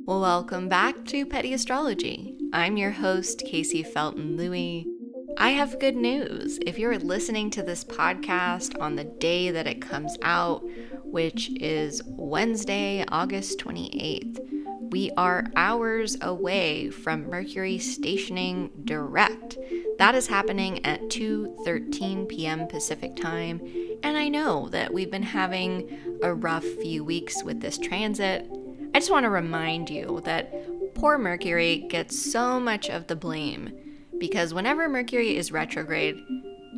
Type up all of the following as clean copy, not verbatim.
Welcome back to Petty Astrology. I'm your host, Kaycee Felton-Lui. I have good news. If you're listening to this podcast on the day that it comes out, which is Wednesday, August 28th, we are hours away from Mercury stationing direct. That is happening at 2:13 p.m. Pacific time, and I know that we've been having a rough few weeks with this transit. I just want to remind you that poor Mercury gets so much of the blame because whenever Mercury is retrograde,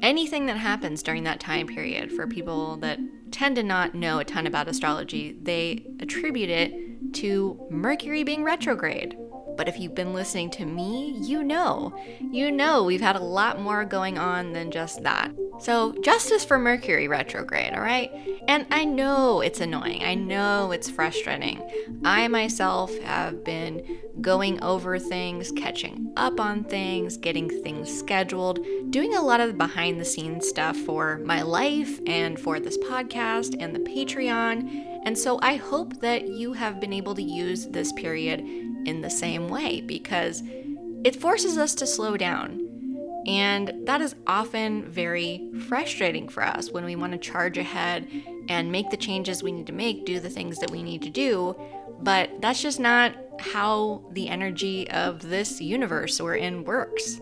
anything that happens during that time period, for people that tend to not know a ton about astrology, they attribute it to Mercury being retrograde. But if you've been listening to me, you know we've had a lot more going on than just that. So justice for Mercury retrograde, all right? And I know it's annoying. I know it's frustrating. I myself have been going over things, catching up on things, getting things scheduled, doing a lot of behind the scenes stuff for my life and for this podcast and the Patreon. And so I hope that you have been able to use this period in the same way, because it forces us to slow down. And that is often very frustrating for us when we want to charge ahead and make the changes we need to make, do the things that we need to do. But that's just not how the energy of this universe we're in works.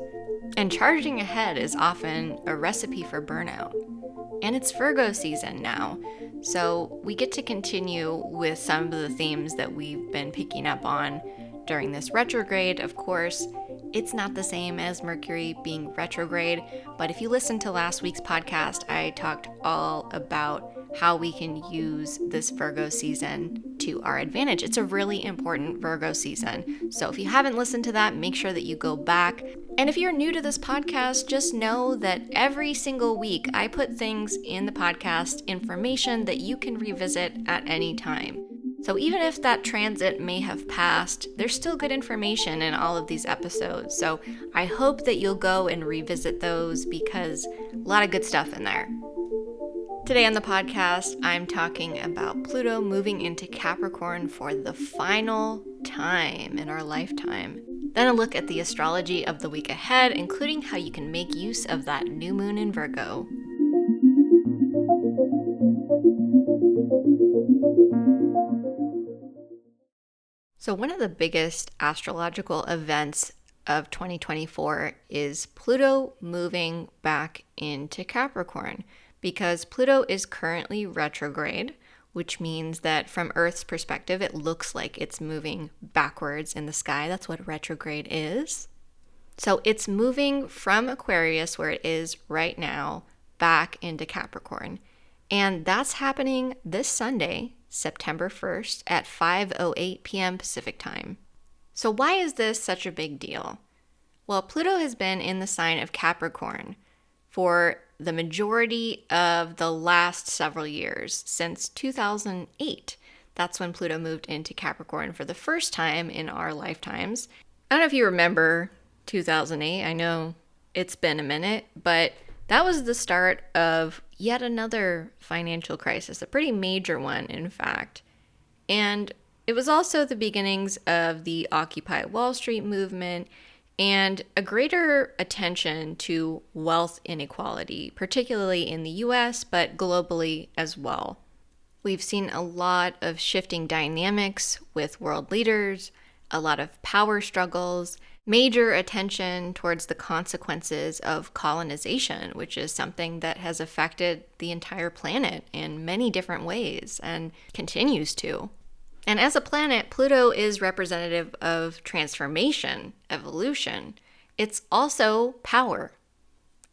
And charging ahead is often a recipe for burnout. And it's Virgo season now, so we get to continue with some of the themes that we've been picking up on during this retrograde. Of course, it's not the same as Mercury being retrograde, but if you listened to last week's podcast, I talked all about how we can use this Virgo season to our advantage. It's a really important Virgo season. So if you haven't listened to that, make sure that you go back. And if you're new to this podcast, just know that every single week I put things in the podcast, information that you can revisit at any time. So even if that transit may have passed, there's still good information in all of these episodes. So I hope that you'll go and revisit those because a lot of good stuff in there. Today on the podcast, I'm talking about Pluto moving into Capricorn for the final time in our lifetime. Then a look at the astrology of the week ahead, including how you can make use of that new moon in Virgo. So one of the biggest astrological events of 2024 is Pluto moving back into Capricorn, because Pluto is currently retrograde, which means that from Earth's perspective, it looks like it's moving backwards in the sky. That's what retrograde is. So it's moving from Aquarius, where it is right now, back into Capricorn. And that's happening this Sunday, September 1st at 5:08 p.m. Pacific time. So why is this such a big deal? Well, Pluto has been in the sign of Capricorn for the majority of the last several years, since 2008. That's when Pluto moved into Capricorn for the first time in our lifetimes. I don't know if you remember 2008. I know it's been a minute, but that was the start of yet another financial crisis, a pretty major one, in fact. And it was also the beginnings of the Occupy Wall Street movement and a greater attention to wealth inequality, particularly in the US, but globally as well. We've seen a lot of shifting dynamics with world leaders, a lot of power struggles, major attention towards the consequences of colonization, which is something that has affected the entire planet in many different ways and continues to. And as a planet, Pluto is representative of transformation, evolution. It's also power.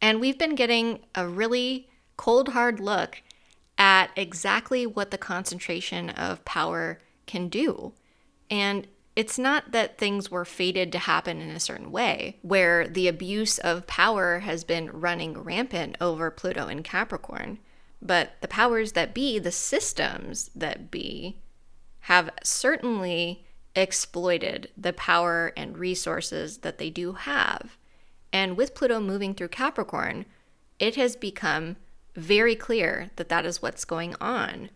And we've been getting a really cold, hard look at exactly what the concentration of power can do. And it's not that things were fated to happen in a certain way, where the abuse of power has been running rampant over Pluto and Capricorn. But the powers that be, the systems that be, have certainly exploited the power and resources that they do have. And with Pluto moving through Capricorn, it has become very clear that that is what's going on.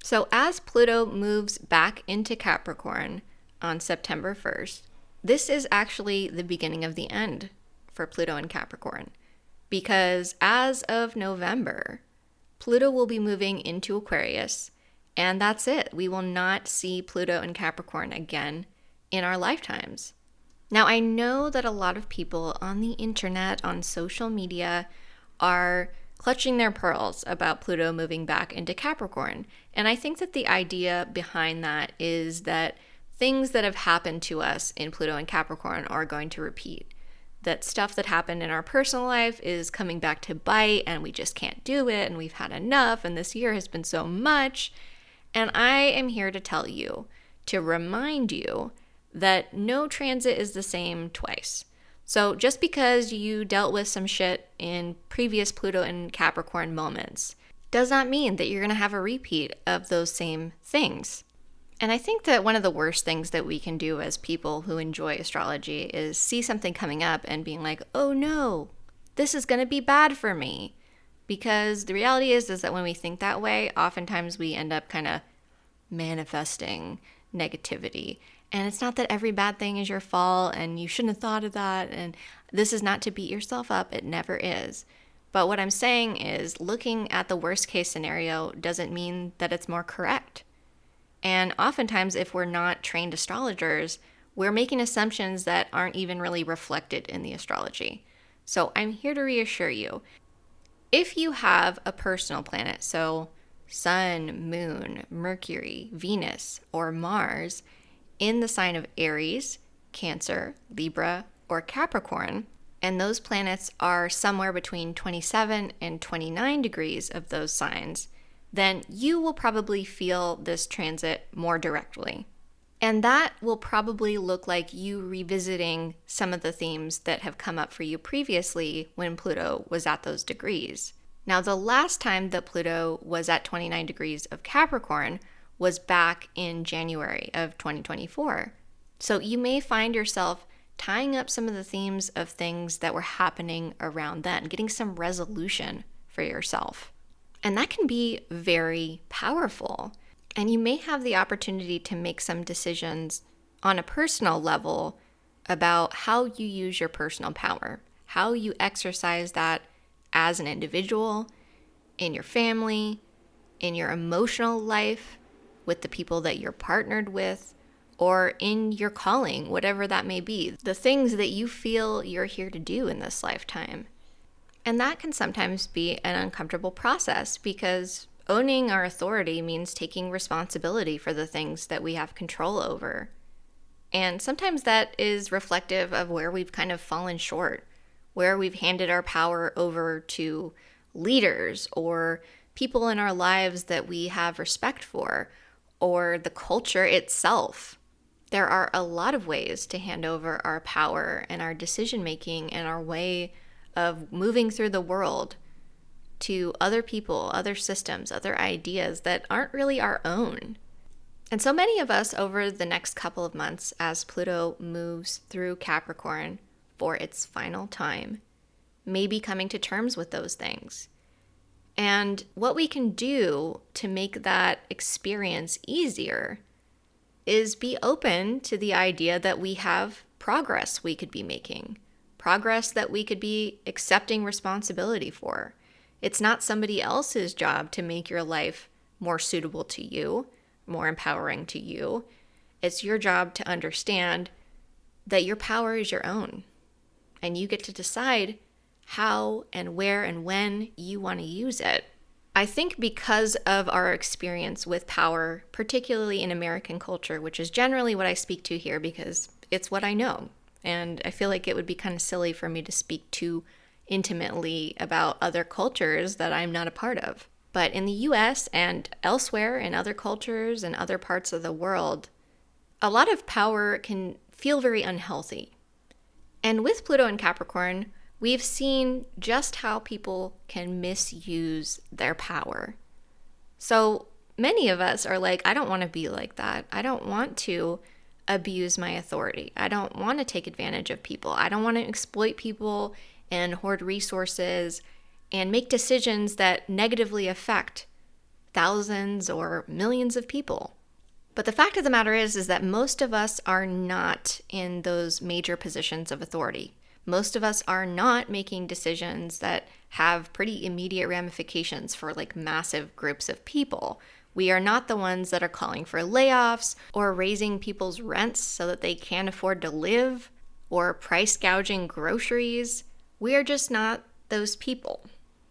So as Pluto moves back into Capricorn on September 1st, this is actually the beginning of the end for Pluto in Capricorn. Because as of November, Pluto will be moving into Aquarius, and that's it. We will not see Pluto in Capricorn again in our lifetimes. Now, I know that a lot of people on the internet, on social media, are clutching their pearls about Pluto moving back into Capricorn. And I think that the idea behind that is that things that have happened to us in Pluto and Capricorn are going to repeat. That stuff that happened in our personal life is coming back to bite, and we just can't do it, and we've had enough, and this year has been so much. And I am here to tell you, to remind you, that no transit is the same twice. So just because you dealt with some shit in previous Pluto and Capricorn moments does not mean that you're going to have a repeat of those same things. And I think that one of the worst things that we can do as people who enjoy astrology is see something coming up and being like, oh no, this is going to be bad for me. Because the reality is that when we think that way, oftentimes we end up kind of manifesting negativity. And it's not that every bad thing is your fault and you shouldn't have thought of that. And this is not to beat yourself up. It never is. But what I'm saying is looking at the worst case scenario doesn't mean that it's more correct. And oftentimes, if we're not trained astrologers, we're making assumptions that aren't even really reflected in the astrology. So I'm here to reassure you. If you have a personal planet, so Sun, Moon, Mercury, Venus, or Mars, in the sign of Aries, Cancer, Libra, or Capricorn, and those planets are somewhere between 27 and 29 degrees of those signs, then you will probably feel this transit more directly. And that will probably look like you revisiting some of the themes that have come up for you previously when Pluto was at those degrees. Now, the last time that Pluto was at 29 degrees of Capricorn was back in January of 2024. So you may find yourself tying up some of the themes of things that were happening around then, getting some resolution for yourself. And that can be very powerful. And you may have the opportunity to make some decisions on a personal level about how you use your personal power, how you exercise that as an individual, in your family, in your emotional life, with the people that you're partnered with, or in your calling, whatever that may be, the things that you feel you're here to do in this lifetime. And that can sometimes be an uncomfortable process because owning our authority means taking responsibility for the things that we have control over. And sometimes that is reflective of where we've kind of fallen short, where we've handed our power over to leaders or people in our lives that we have respect for, or the culture itself. There are a lot of ways to hand over our power and our decision-making and our way of moving through the world to other people, other systems, other ideas that aren't really our own. And so many of us over the next couple of months as Pluto moves through Capricorn for its final time may be coming to terms with those things. And what we can do to make that experience easier is be open to the idea that we have progress we could be making, progress that we could be accepting responsibility for. It's not somebody else's job to make your life more suitable to you, more empowering to you. It's your job to understand that your power is your own, and you get to decide how and where and when you want to use it. I think because of our experience with power, particularly in American culture, which is generally what I speak to here because it's what I know. And I feel like it would be kind of silly for me to speak too intimately about other cultures that I'm not a part of. But in the US and elsewhere in other cultures and other parts of the world, a lot of power can feel very unhealthy. And with Pluto and Capricorn, we've seen just how people can misuse their power. So many of us are like, I don't want to be like that. I don't want to abuse my authority. I don't want to take advantage of people. I don't want to exploit people and hoard resources and make decisions that negatively affect thousands or millions of people. But the fact of the matter is that most of us are not in those major positions of authority. Most of us are not making decisions that have pretty immediate ramifications for like massive groups of people. We are not the ones that are calling for layoffs or raising people's rents so that they can't afford to live or price gouging groceries. We are just not those people.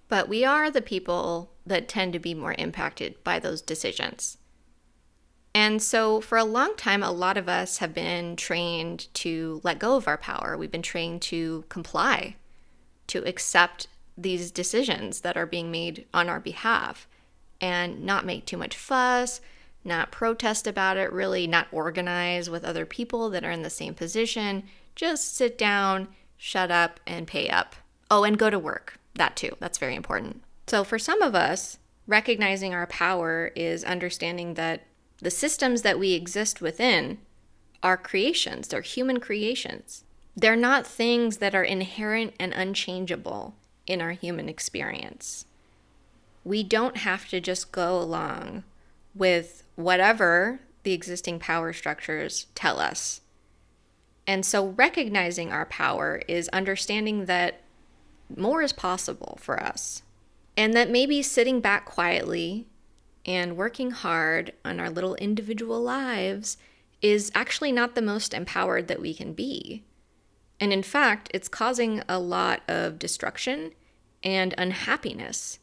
But we are the people that tend to be more impacted by those decisions. And so for a long time, a lot of us have been trained to let go of our power. We've been trained to comply, to accept these decisions that are being made on our behalf and not make too much fuss, not protest about it, really not organize with other people that are in the same position. Just sit down, shut up, and pay up. Oh, and go to work. That too. That's very important. So for some of us, recognizing our power is understanding that the systems that we exist within are creations. They're human creations. They're not things that are inherent and unchangeable in our human experience. We don't have to just go along with whatever the existing power structures tell us. And so recognizing our power is understanding that more is possible for us. And that maybe sitting back quietly and working hard on our little individual lives is actually not the most empowered that we can be. And in fact, it's causing a lot of destruction and unhappiness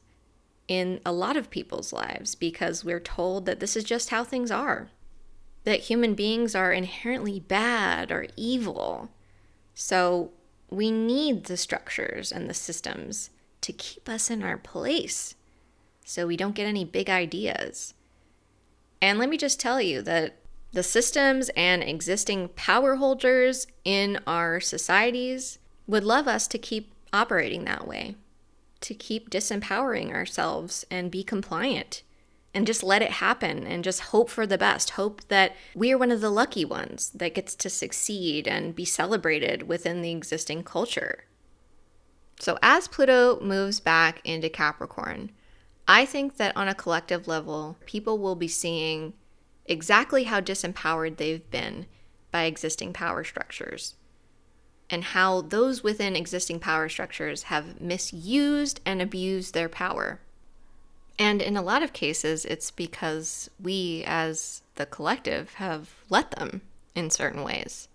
in a lot of people's lives because we're told that this is just how things are, that human beings are inherently bad or evil. So we need the structures and the systems to keep us in our place so we don't get any big ideas. And let me just tell you that the systems and existing power holders in our societies would love us to keep operating that way, to keep disempowering ourselves and be compliant and just let it happen and just hope for the best. Hope that we are one of the lucky ones that gets to succeed and be celebrated within the existing culture. So as Pluto moves back into Capricorn, I think that on a collective level, people will be seeing exactly how disempowered they've been by existing power structures and how those within existing power structures have misused and abused their power. And in a lot of cases, it's because we as the collective have let them in certain ways.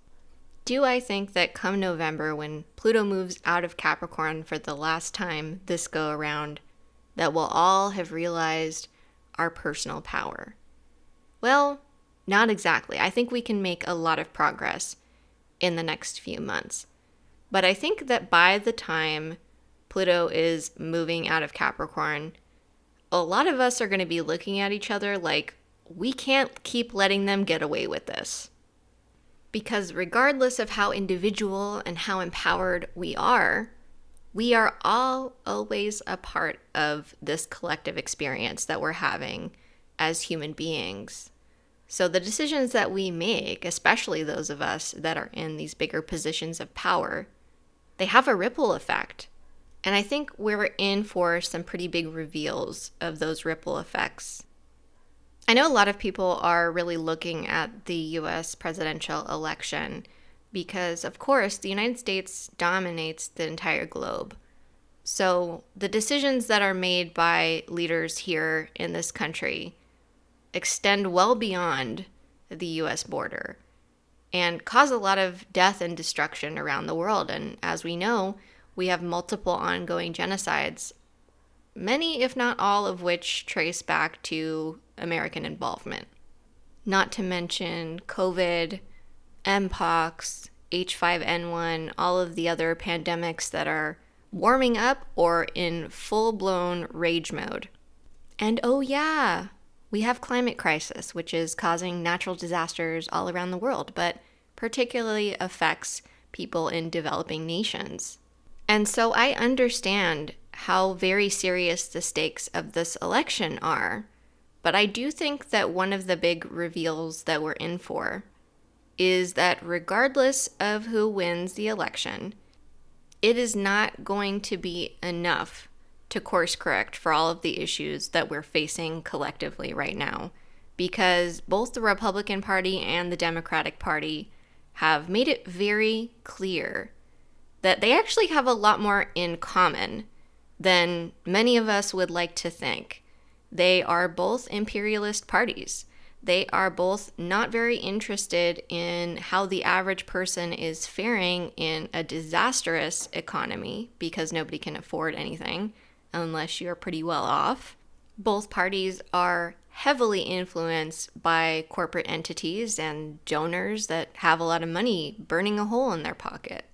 Do I think that come November, when Pluto moves out of Capricorn for the last time this go around, that we'll all have realized our personal power? Well, not exactly. I think we can make a lot of progress in the next few months. But I think that by the time Pluto is moving out of Capricorn, a lot of us are going to be looking at each other like, we can't keep letting them get away with this. Because regardless of how individual and how empowered we are all always a part of this collective experience that we're having as human beings. So the decisions that we make, especially those of us that are in these bigger positions of power, they have a ripple effect. And I think we're in for some pretty big reveals of those ripple effects. I know a lot of people are really looking at the US presidential election because, of course, the United States dominates the entire globe. So the decisions that are made by leaders here in this country extend well beyond the US border and cause a lot of death and destruction around the world. And as we know, we have multiple ongoing genocides, many, if not all, of which trace back to American involvement. Not to mention COVID, Mpox, H5N1, all of the other pandemics that are warming up or in full-blown rage mode. And oh yeah, we have climate crisis, which is causing natural disasters all around the world, but particularly affects people in developing nations. And so I understand how very serious the stakes of this election are, but I do think that one of the big reveals that we're in for is that regardless of who wins the election, it is not going to be enough to course correct for all of the issues that we're facing collectively right now. because both the Republican Party and the Democratic Party have made it very clear that they actually have a lot more in common than many of us would like to think. They are both imperialist parties. They are both not very interested in how the average person is faring in a disastrous economy because nobody can afford anything unless you're pretty well off. Both parties are heavily influenced by corporate entities and donors that have a lot of money burning a hole in their pocket.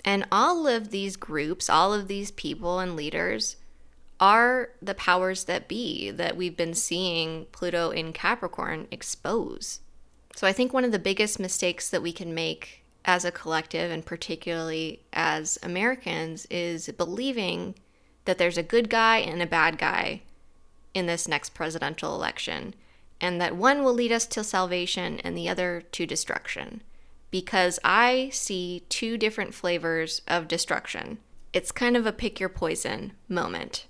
And all of these groups, all of these people and leaders are the powers that be that we've been seeing Pluto in Capricorn expose. So I think one of the biggest mistakes that we can make as a collective, and particularly as Americans, is believing that there's a good guy and a bad guy in this next presidential election, and that one will lead us to salvation and the other to destruction. Because I see two different flavors of destruction. It's kind of a pick your poison moment.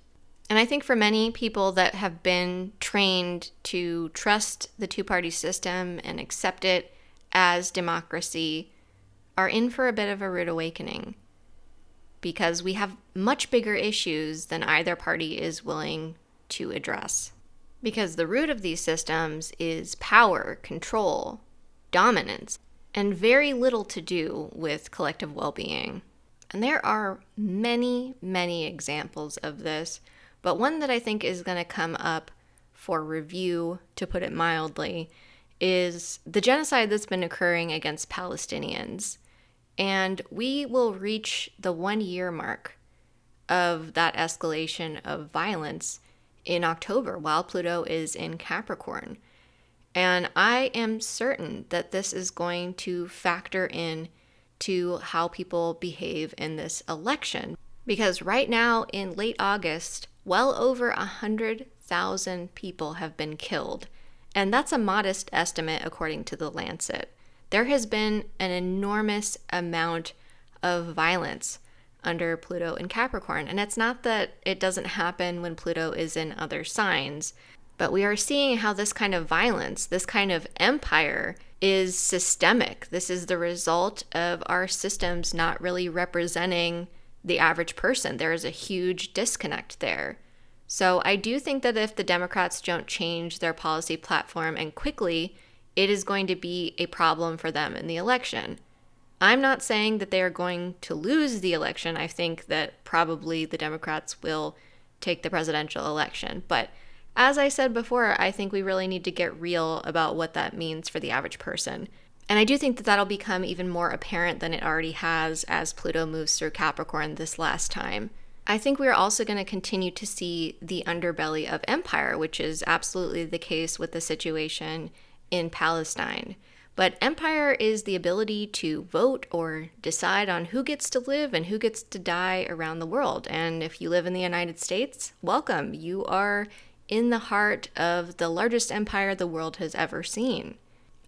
And I think for many people that have been trained to trust the two-party system and accept it as democracy are in for a bit of a rude awakening, because we have much bigger issues than either party is willing to address. Because the root of these systems is power, control, dominance, and very little to do with collective well-being. And there are many, many examples of this, but one that I think is going to come up for review, to put it mildly, is the genocide that's been occurring against Palestinians. And we will reach the 1-year mark of that escalation of violence in October while Pluto is in Capricorn. And I am certain that this is going to factor in to how people behave in this election. Because right now in late August, well over 100,000 people have been killed. And that's a modest estimate according to The Lancet. There has been an enormous amount of violence under Pluto in Capricorn. And it's not that it doesn't happen when Pluto is in other signs, but we are seeing how this kind of violence, this kind of empire, is systemic. This is the result of our systems not really representing the average person. There is a huge disconnect there. So I do think that if the Democrats don't change their policy platform and quickly, it is going to be a problem for them in the election. I'm not saying that they are going to lose the election. I think that probably the Democrats will take the presidential election. But as I said before, I think we really need to get real about what that means for the average person. And I do think that that'll become even more apparent than it already has as Pluto moves through Capricorn this last time. I think we're also going to continue to see the underbelly of empire, which is absolutely the case with the situation in Palestine. But empire is the ability to vote or decide on who gets to live and who gets to die around the world. And if you live in the United States, welcome. You are in the heart of the largest empire the world has ever seen.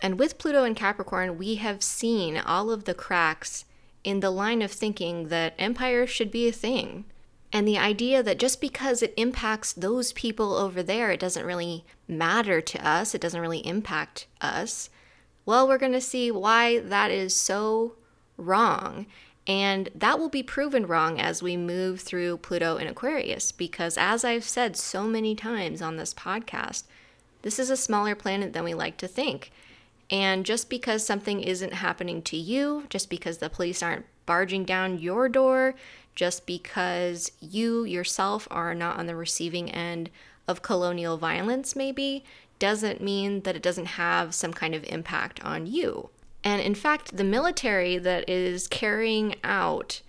And with Pluto in Capricorn, we have seen all of the cracks in the line of thinking that empire should be a thing. And the idea that just because it impacts those people over there, it doesn't really matter to us, it doesn't really impact us. Well, we're going to see why that is so wrong. And that will be proven wrong as we move through Pluto in Aquarius, because as I've said so many times on this podcast, this is a smaller planet than we like to think. And just because something isn't happening to you, just because the police aren't barging down your door, just because you yourself are not on the receiving end of colonial violence maybe, doesn't mean that it doesn't have some kind of impact on you. And in fact, the military that is carrying out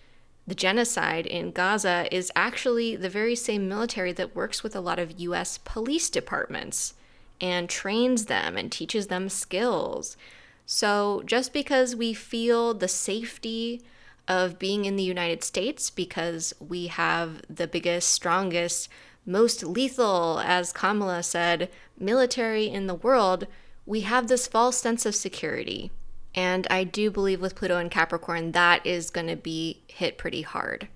the genocide in Gaza is actually the very same military that works with a lot of US police departments and trains them and teaches them skills. So just because we feel the safety of being in the United States because we have the biggest, strongest, most lethal, as Kamala said, military in the world, we have this false sense of security. And I do believe with Pluto and Capricorn, that is going to be hit pretty hard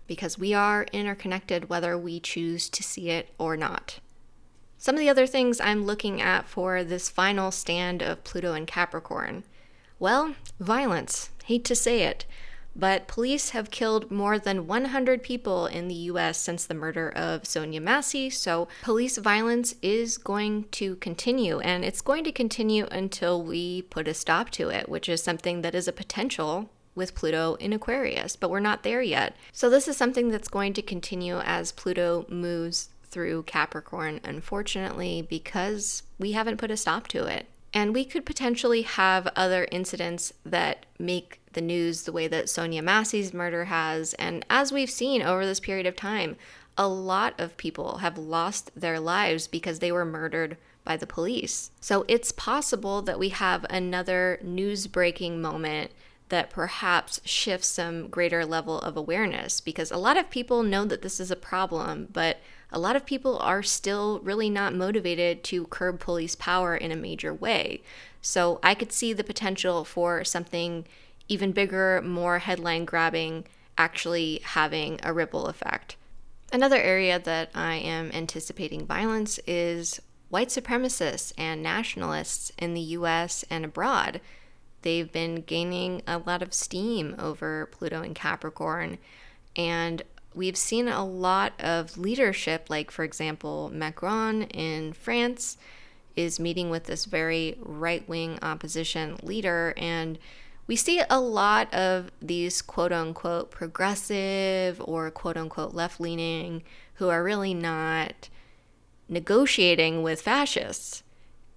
because we are interconnected whether we choose to see it or not. Some of the other things I'm looking at for this final stand of Pluto and Capricorn. Well, violence. Hate to say it, but police have killed more than 100 people in the US since the murder of Sonia Massey, so police violence is going to continue, and it's going to continue until we put a stop to it, which is something that is a potential with Pluto in Aquarius, but we're not there yet. So this is something that's going to continue as Pluto moves through Capricorn, unfortunately, because we haven't put a stop to it. And we could potentially have other incidents that make the news the way that Sonia Massey's murder has. And as we've seen over this period of time, a lot of people have lost their lives because they were murdered by the police. So it's possible that we have another news-breaking moment that perhaps shifts some greater level of awareness, because a lot of people know that this is a problem, but a lot of people are still really not motivated to curb police power in a major way. So I could see the potential for something even bigger, more headline grabbing, actually having a ripple effect. Another area that I am anticipating violence is white supremacists and nationalists in the US and abroad. They've been gaining a lot of steam over Pluto and Capricorn, and we've seen a lot of leadership, like, for example, Macron in France is meeting with this very right-wing opposition leader, and we see a lot of these quote-unquote progressive or quote-unquote left-leaning who are really not negotiating with fascists.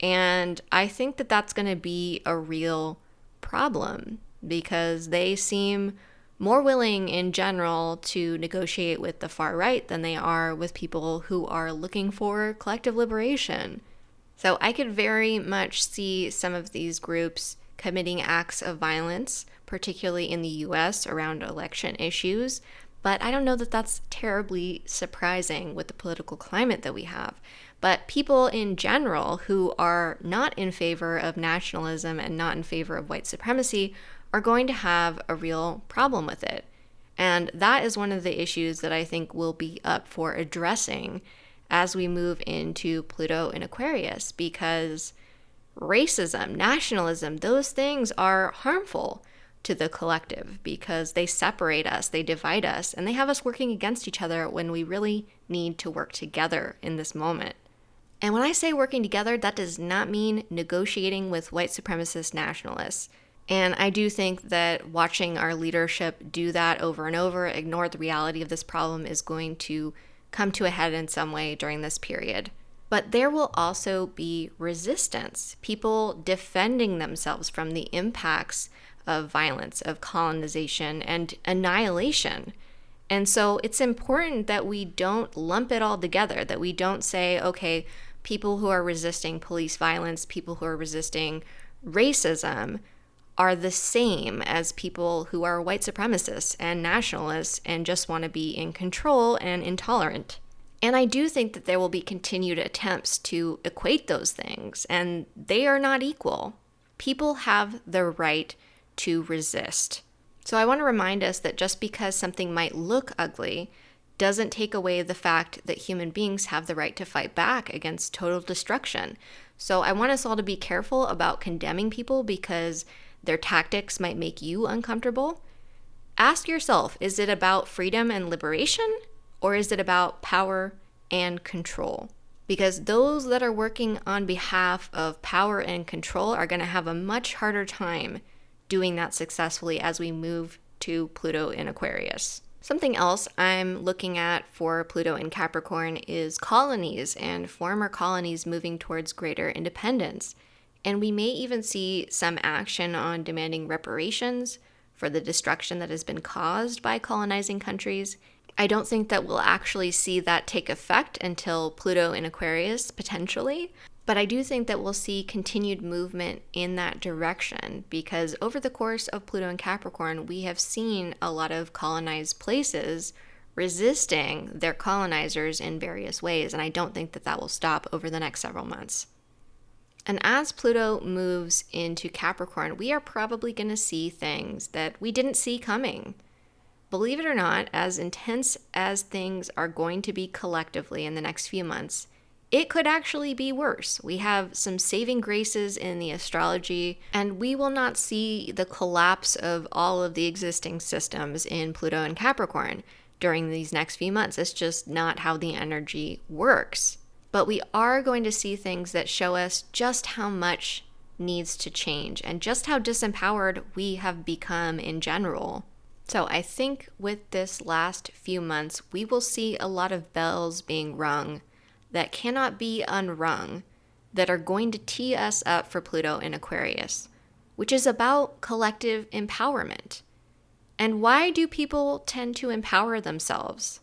And I think that that's going to be a real problem, because they seem more willing in general to negotiate with the far right than they are with people who are looking for collective liberation. So I could very much see some of these groups committing acts of violence, particularly in the US around election issues, but I don't know that that's terribly surprising with the political climate that we have. But people in general who are not in favor of nationalism and not in favor of white supremacy are going to have a real problem with it. And that is one of the issues that I think will be up for addressing as we move into Pluto in Aquarius, because racism, nationalism, those things are harmful to the collective because they separate us, they divide us, and they have us working against each other when we really need to work together in this moment. And when I say working together, that does not mean negotiating with white supremacist nationalists. And I do think that watching our leadership do that over and over, ignore the reality of this problem, is going to come to a head in some way during this period. But there will also be resistance, people defending themselves from the impacts of violence, of colonization, and annihilation. And so it's important that we don't lump it all together, that we don't say, okay, people who are resisting police violence, people who are resisting racism are the same as people who are white supremacists and nationalists and just want to be in control and intolerant. And I do think that there will be continued attempts to equate those things, and they are not equal. People have the right to resist. So I want to remind us that just because something might look ugly doesn't take away the fact that human beings have the right to fight back against total destruction. So I want us all to be careful about condemning people because their tactics might make you uncomfortable. Ask yourself, is it about freedom and liberation, or is it about power and control? Because those that are working on behalf of power and control are going to have a much harder time doing that successfully as we move to Pluto in Aquarius. Something else I'm looking at for Pluto in Capricorn is colonies and former colonies moving towards greater independence. And we may even see some action on demanding reparations for the destruction that has been caused by colonizing countries. I don't think that we'll actually see that take effect until Pluto in Aquarius, potentially. But I do think that we'll see continued movement in that direction, because over the course of Pluto and Capricorn, we have seen a lot of colonized places resisting their colonizers in various ways, and I don't think that that will stop over the next several months. And as Pluto moves into Capricorn, we are probably going to see things that we didn't see coming. Believe it or not, as intense as things are going to be collectively in the next few months, it could actually be worse. We have some saving graces in the astrology, and we will not see the collapse of all of the existing systems in Pluto and Capricorn during these next few months. It's just not how the energy works. But we are going to see things that show us just how much needs to change and just how disempowered we have become in general. So I think with this last few months, we will see a lot of bells being rung that cannot be unrung, that are going to tee us up for Pluto in Aquarius, which is about collective empowerment. And why do people tend to empower themselves?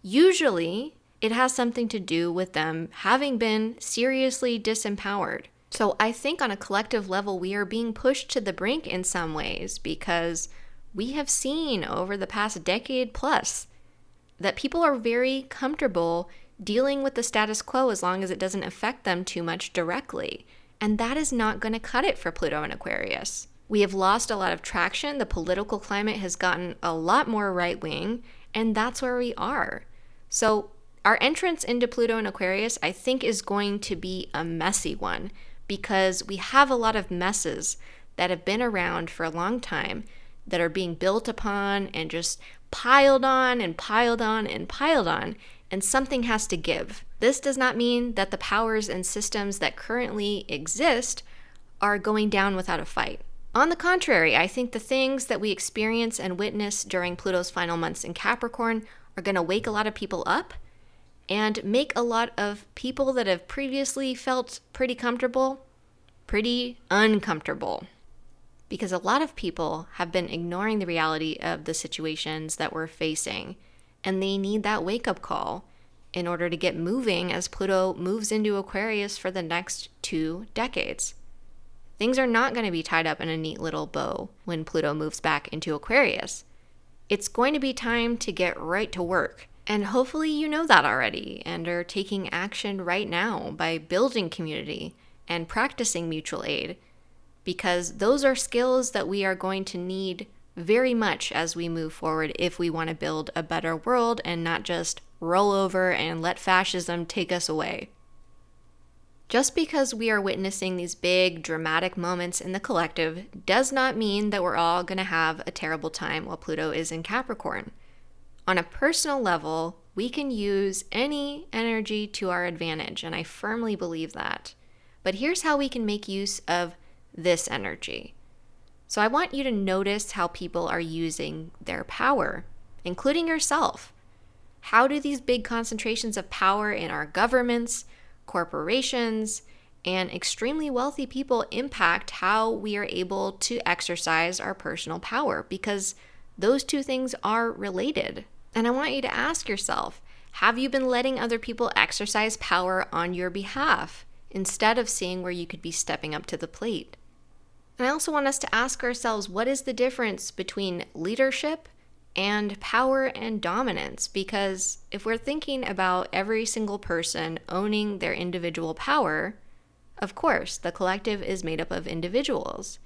Usually, it has something to do with them having been seriously disempowered. So I think on a collective level, we are being pushed to the brink in some ways because we have seen over the past decade plus that people are very comfortable dealing with the status quo as long as it doesn't affect them too much directly. And that is not going to cut it for Pluto and Aquarius. We have lost a lot of traction. The political climate has gotten a lot more right-wing, and that's where we are. So our entrance into Pluto and Aquarius, I think, is going to be a messy one because we have a lot of messes that have been around for a long time that are being built upon and just piled on and piled on and piled on. And something has to give. This does not mean that the powers and systems that currently exist are going down without a fight. On the contrary, I think the things that we experience and witness during Pluto's final months in Capricorn are going to wake a lot of people up and make a lot of people that have previously felt pretty comfortable, pretty uncomfortable. Because a lot of people have been ignoring the reality of the situations that we're facing, and they need that wake-up call in order to get moving as Pluto moves into Aquarius for the next 2 decades. Things are not going to be tied up in a neat little bow when Pluto moves back into Aquarius. It's going to be time to get right to work. And hopefully you know that already and are taking action right now by building community and practicing mutual aid, because those are skills that we are going to need very much as we move forward if we want to build a better world and not just roll over and let fascism take us away. Just because we are witnessing these big dramatic moments in the collective does not mean that we're all going to have a terrible time while Pluto is in Capricorn. On a personal level, we can use any energy to our advantage, and I firmly believe that. But here's how we can make use of this energy. So I want you to notice how people are using their power, including yourself. How do these big concentrations of power in our governments, corporations, and extremely wealthy people impact how we are able to exercise our personal power? Because those two things are related. And I want you to ask yourself, have you been letting other people exercise power on your behalf instead of seeing where you could be stepping up to the plate? And I also want us to ask ourselves, what is the difference between leadership and power and dominance? Because if we're thinking about every single person owning their individual power, of course, the collective is made up of individuals.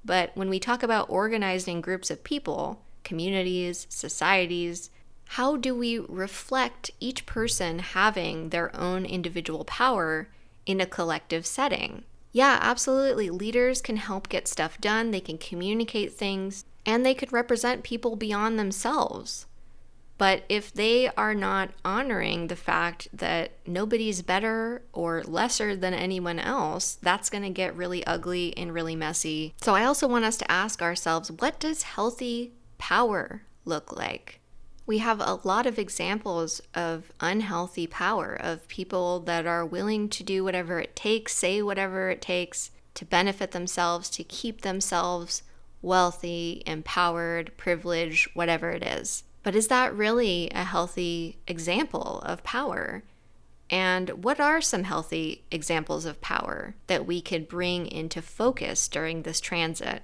But when we talk about organizing groups of people, communities, societies, how do we reflect each person having their own individual power in a collective setting? Yeah, absolutely. Leaders can help get stuff done. They can communicate things, and they could represent people beyond themselves. But if they are not honoring the fact that nobody's better or lesser than anyone else, that's going to get really ugly and really messy. So I also want us to ask ourselves, what does healthy power look like? We have a lot of examples of unhealthy power, of people that are willing to do whatever it takes, say whatever it takes to benefit themselves, to keep themselves wealthy, empowered, privileged, whatever it is. But is that really a healthy example of power? And what are some healthy examples of power that we could bring into focus during this transit?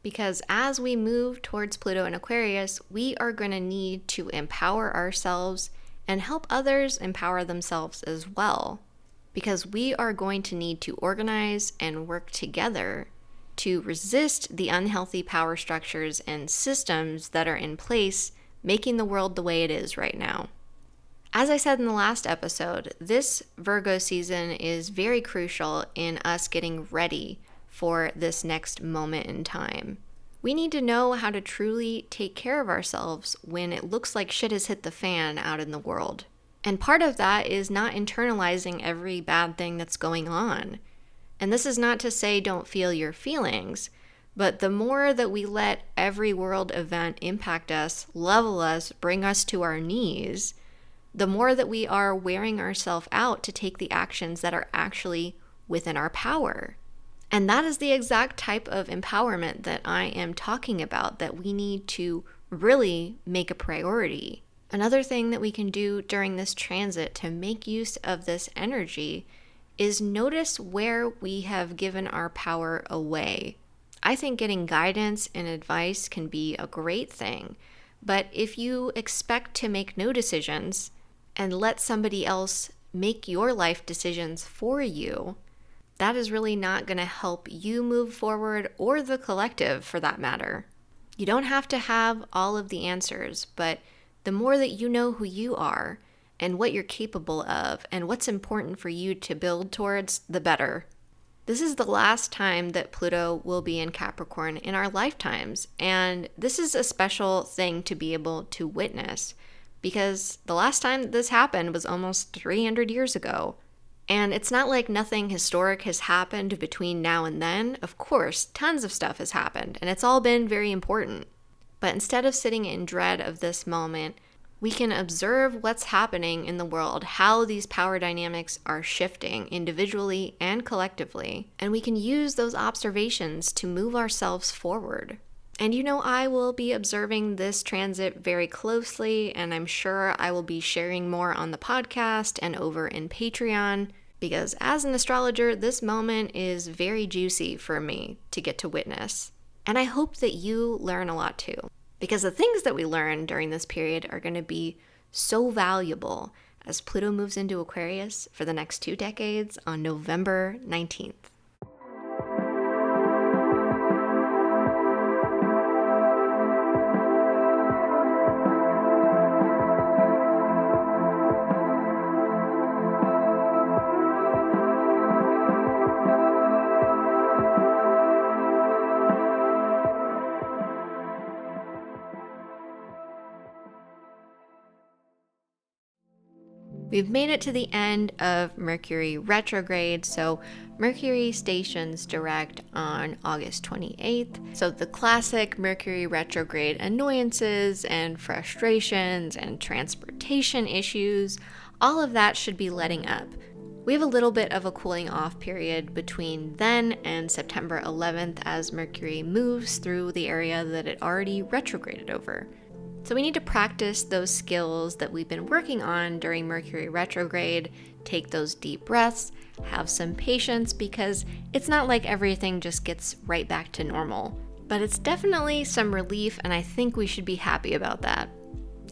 Because as we move towards Pluto and Aquarius, we are going to need to empower ourselves and help others empower themselves as well. Because we are going to need to organize and work together to resist the unhealthy power structures and systems that are in place, making the world the way it is right now. As I said in the last episode, this Virgo season is very crucial in us getting ready for this next moment in time. We need to know how to truly take care of ourselves when it looks like shit has hit the fan out in the world. And part of that is not internalizing every bad thing that's going on. And this is not to say don't feel your feelings, but the more that we let every world event impact us, level us, bring us to our knees, the more that we are wearing ourselves out to take the actions that are actually within our power. And that is the exact type of empowerment that I am talking about, that we need to really make a priority. Another thing that we can do during this transit to make use of this energy is notice where we have given our power away. I think getting guidance and advice can be a great thing, but if you expect to make no decisions and let somebody else make your life decisions for you, that is really not going to help you move forward, or the collective for that matter. You don't have to have all of the answers, but the more that you know who you are and what you're capable of and what's important for you to build towards, the better. This is the last time that Pluto will be in Capricorn in our lifetimes, and this is a special thing to be able to witness, because the last time this happened was almost 300 years ago. And it's not like nothing historic has happened between now and then. Of course, tons of stuff has happened, and it's all been very important. But instead of sitting in dread of this moment, we can observe what's happening in the world, how these power dynamics are shifting individually and collectively, and we can use those observations to move ourselves forward. And I will be observing this transit very closely, and I'm sure I will be sharing more on the podcast and over in Patreon, because as an astrologer, this moment is very juicy for me to get to witness. And I hope that you learn a lot too, because the things that we learn during this period are going to be so valuable as Pluto moves into Aquarius for the next 2 decades on November 19th. We've made it to the end of Mercury retrograde, so Mercury stations direct on August 28th. So the classic Mercury retrograde annoyances and frustrations and transportation issues, all of that should be letting up. We have a little bit of a cooling off period between then and September 11th as Mercury moves through the area that it already retrograded over. So we need to practice those skills that we've been working on during Mercury retrograde, take those deep breaths, have some patience, because it's not like everything just gets right back to normal. But it's definitely some relief, and I think we should be happy about that.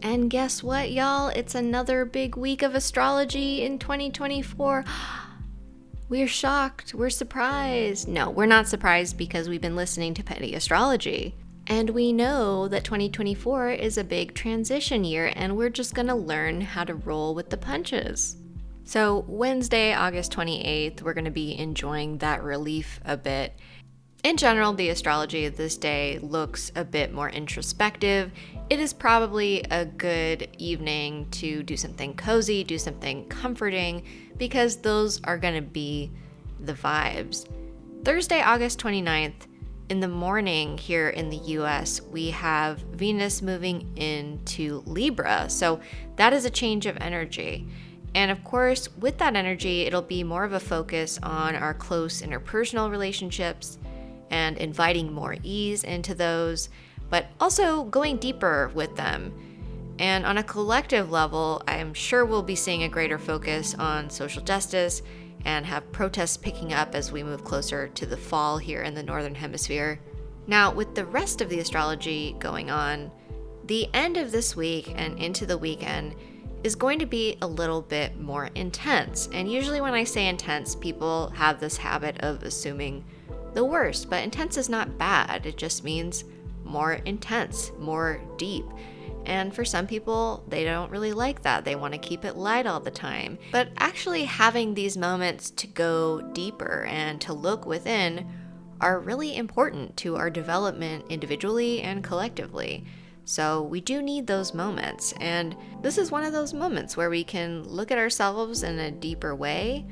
And guess what, y'all? It's another big week of astrology in 2024. We're shocked. We're surprised. No, we're not surprised because we've been listening to petty astrology. And we know that 2024 is a big transition year, and we're just going to learn how to roll with the punches. So Wednesday, August 28th, we're going to be enjoying that relief a bit. In general, the astrology of this day looks a bit more introspective. It is probably a good evening to do something cozy, do something comforting, because those are going to be the vibes. Thursday, August 29th, in the morning here in the US, we have Venus moving into Libra. So that is a change of energy. And of course, with that energy, it'll be more of a focus on our close interpersonal relationships and inviting more ease into those, but also going deeper with them. And on a collective level, I'm sure we'll be seeing a greater focus on social justice and have protests picking up as we move closer to the fall here in the Northern Hemisphere. Now, with the rest of the astrology going on, the end of this week and into the weekend is going to be a little bit more intense. And usually when I say intense, people have this habit of assuming the worst, but intense is not bad. It just means more intense, more deep. And for some people, they don't really like that. They want to keep it light all the time. But actually having these moments to go deeper and to look within are really important to our development individually and collectively. So we do need those moments. And this is one of those moments where we can look at ourselves in a deeper way.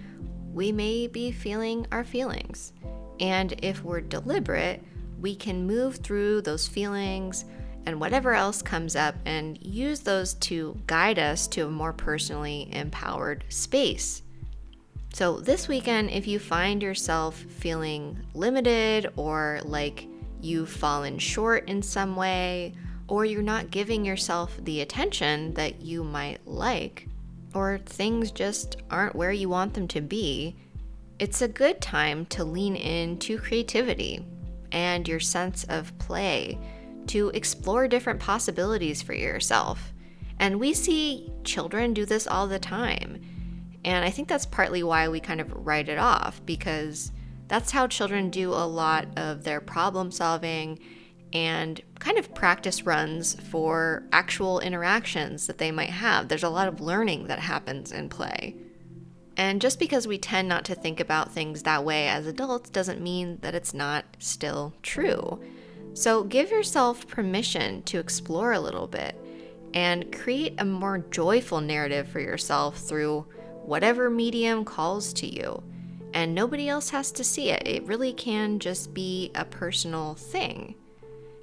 We may be feeling our feelings. And if we're deliberate, we can move through those feelings and whatever else comes up and use those to guide us to a more personally empowered space. So this weekend, if you find yourself feeling limited or like you've fallen short in some way, or you're not giving yourself the attention that you might like, or things just aren't where you want them to be, it's a good time to lean into creativity and your sense of play to explore different possibilities for yourself. And we see children do this all the time. And I think that's partly why we kind of write it off, because that's how children do a lot of their problem solving and kind of practice runs for actual interactions that they might have. There's a lot of learning that happens in play. And just because we tend not to think about things that way as adults doesn't mean that it's not still true. So give yourself permission to explore a little bit and create a more joyful narrative for yourself through whatever medium calls to you. And nobody else has to see it. It really can just be a personal thing.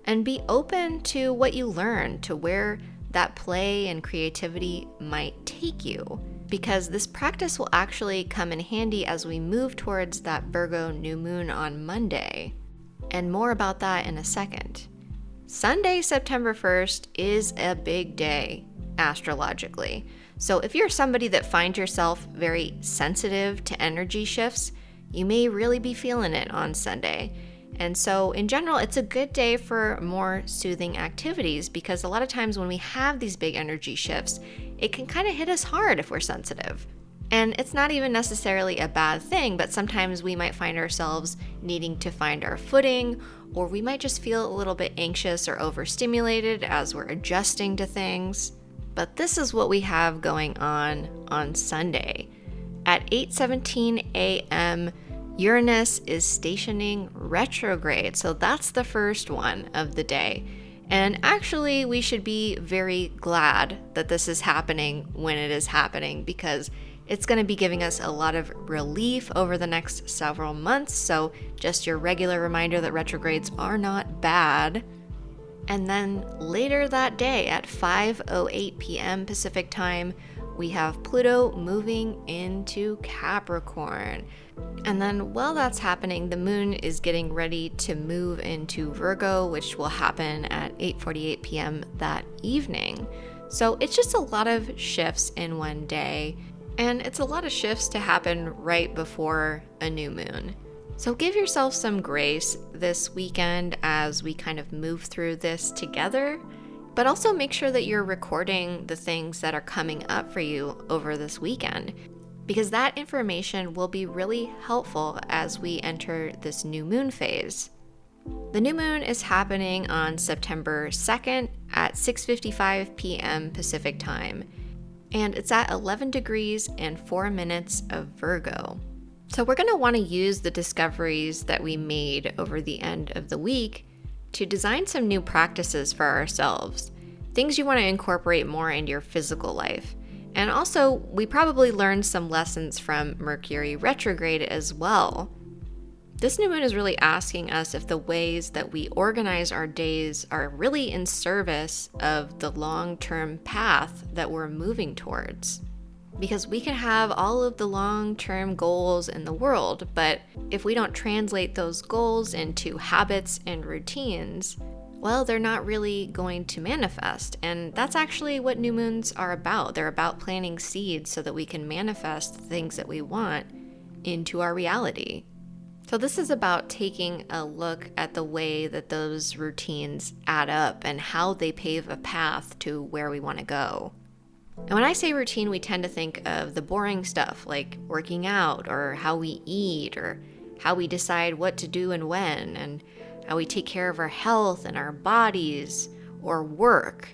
And be open to what you learn, to where that play and creativity might take you, because this practice will actually come in handy as we move towards that Virgo new moon on Monday. And more about that in a second. Sunday, September 1st is a big day astrologically. So if you're somebody that finds yourself very sensitive to energy shifts, you may really be feeling it on Sunday. And so in general, it's a good day for more soothing activities, because a lot of times when we have these big energy shifts, it can kind of hit us hard if we're sensitive. And it's not even necessarily a bad thing, but sometimes we might find ourselves needing to find our footing, or we might just feel a little bit anxious or overstimulated as we're adjusting to things. But this is what we have going on Sunday. At 8:17 a.m., Uranus is stationing retrograde, so that's the first one of the day. And actually, we should be very glad that this is happening when it is happening, because it's going to be giving us a lot of relief over the next several months. So just your regular reminder that retrogrades are not bad. And then later that day at 5:08 p.m. Pacific time, we have Pluto moving into Capricorn. And then while that's happening, the moon is getting ready to move into Virgo, which will happen at 8:48 p.m. that evening. So it's just a lot of shifts in one day. And it's a lot of shifts to happen right before a new moon. So give yourself some grace this weekend as we kind of move through this together, but also make sure that you're recording the things that are coming up for you over this weekend, because that information will be really helpful as we enter this new moon phase. The new moon is happening on September 2nd at 6:55 p.m. Pacific time. And it's at 11 degrees and 4 minutes of Virgo. So we're going to want to use the discoveries that we made over the end of the week to design some new practices for ourselves, things you want to incorporate more into your physical life. And also, we probably learned some lessons from Mercury retrograde as well. This new moon is really asking us if the ways that we organize our days are really in service of the long-term path that we're moving towards. Because we can have all of the long-term goals in the world, but if we don't translate those goals into habits and routines, well, they're not really going to manifest. And that's actually what new moons are about. They're about planting seeds so that we can manifest the things that we want into our reality. So this is about taking a look at the way that those routines add up and how they pave a path to where we want to go. And when I say routine, we tend to think of the boring stuff like working out or how we eat or how we decide what to do and when, and how we take care of our health and our bodies or work.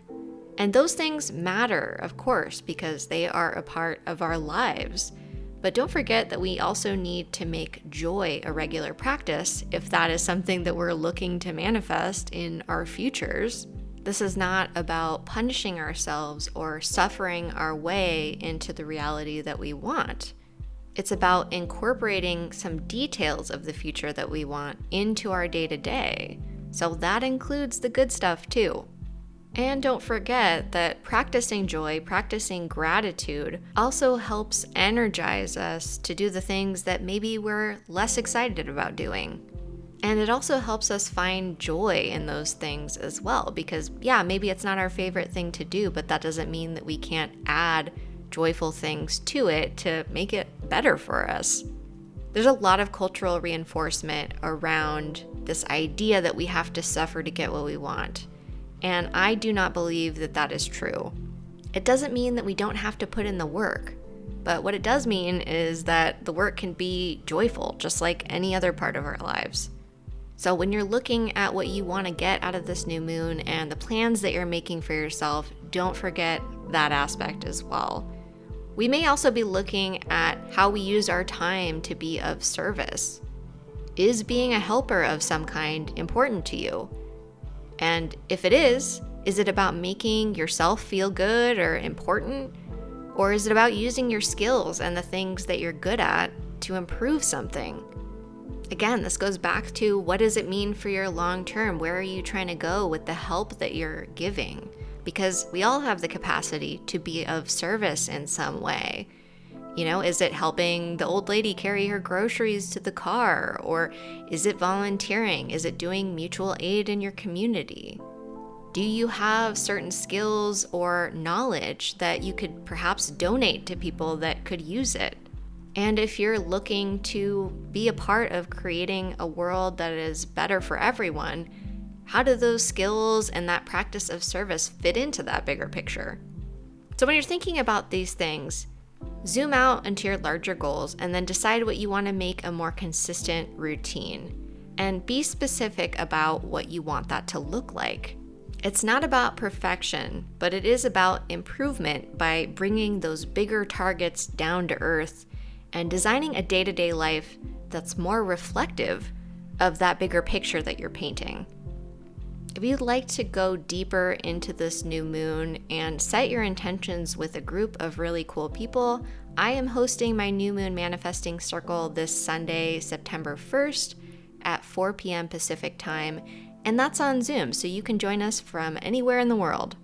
And those things matter, of course, because they are a part of our lives. But don't forget that we also need to make joy a regular practice if that is something that we're looking to manifest in our futures. This is not about punishing ourselves or suffering our way into the reality that we want. It's about incorporating some details of the future that we want into our day-to-day. So that includes the good stuff too. And don't forget that practicing joy, practicing gratitude also helps energize us to do the things that maybe we're less excited about doing. And it also helps us find joy in those things as well, because maybe it's not our favorite thing to do, but that doesn't mean that we can't add joyful things to it to make it better for us. There's a lot of cultural reinforcement around this idea that we have to suffer to get what we want. And I do not believe that that is true. It doesn't mean that we don't have to put in the work, but what it does mean is that the work can be joyful, just like any other part of our lives. So when you're looking at what you want to get out of this new moon and the plans that you're making for yourself, don't forget that aspect as well. We may also be looking at how we use our time to be of service. Is being a helper of some kind important to you? And if it is it about making yourself feel good or important? Or is it about using your skills and the things that you're good at to improve something? Again, this goes back to what does it mean for your long term? Where are you trying to go with the help that you're giving? Because we all have the capacity to be of service in some way. Is it helping the old lady carry her groceries to the car? Or is it volunteering? Is it doing mutual aid in your community? Do you have certain skills or knowledge that you could perhaps donate to people that could use it? And if you're looking to be a part of creating a world that is better for everyone, how do those skills and that practice of service fit into that bigger picture? So when you're thinking about these things, zoom out into your larger goals and then decide what you want to make a more consistent routine. And be specific about what you want that to look like. It's not about perfection, but it is about improvement by bringing those bigger targets down to earth and designing a day-to-day life that's more reflective of that bigger picture that you're painting. If you'd like to go deeper into this new moon and set your intentions with a group of really cool people, I am hosting my new moon manifesting circle this Sunday, September 1st at 4 p.m. Pacific time, and that's on Zoom, so you can join us from anywhere in the world.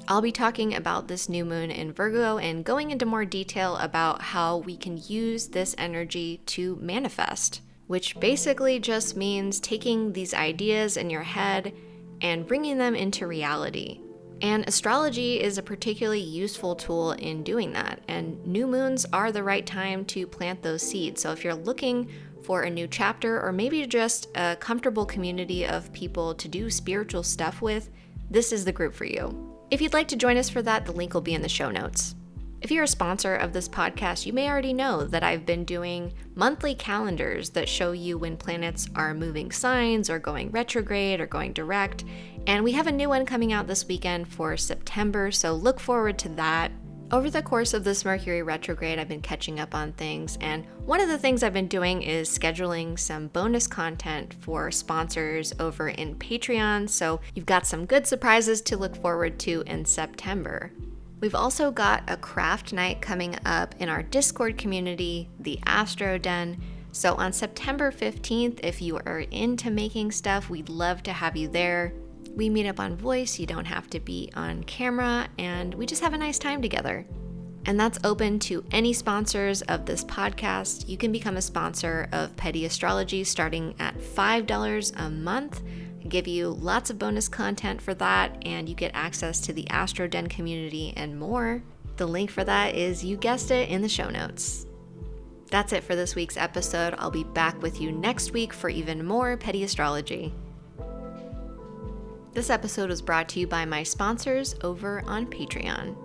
I'll be talking about this new moon in Virgo and going into more detail about how we can use this energy to manifest, which basically just means taking these ideas in your head and bringing them into reality. And astrology is a particularly useful tool in doing that, and new moons are the right time to plant those seeds. So if you're looking for a new chapter or maybe just a comfortable community of people to do spiritual stuff with, this is the group for you. If you'd like to join us for that, the link will be in the show notes. If you're a sponsor of this podcast, you may already know that I've been doing monthly calendars that show you when planets are moving signs or going retrograde or going direct. And we have a new one coming out this weekend for September, so look forward to that. Over the course of this Mercury retrograde, I've been catching up on things, and one of the things I've been doing is scheduling some bonus content for sponsors over in Patreon, so you've got some good surprises to look forward to in September. We've also got a craft night coming up in our Discord community, the Astro Den. So on September 15th, if you are into making stuff, we'd love to have you there. We meet up on voice, you don't have to be on camera, and we just have a nice time together. And that's open to any sponsors of this podcast. You can become a sponsor of Petty Astrology starting at $5 a month. I give you lots of bonus content for that, and you get access to the Astro Den community and more. The link for that is, you guessed it, in the show notes. That's it for this week's episode. I'll be back with you next week for even more Petty Astrology. This episode was brought to you by my sponsors over on Patreon.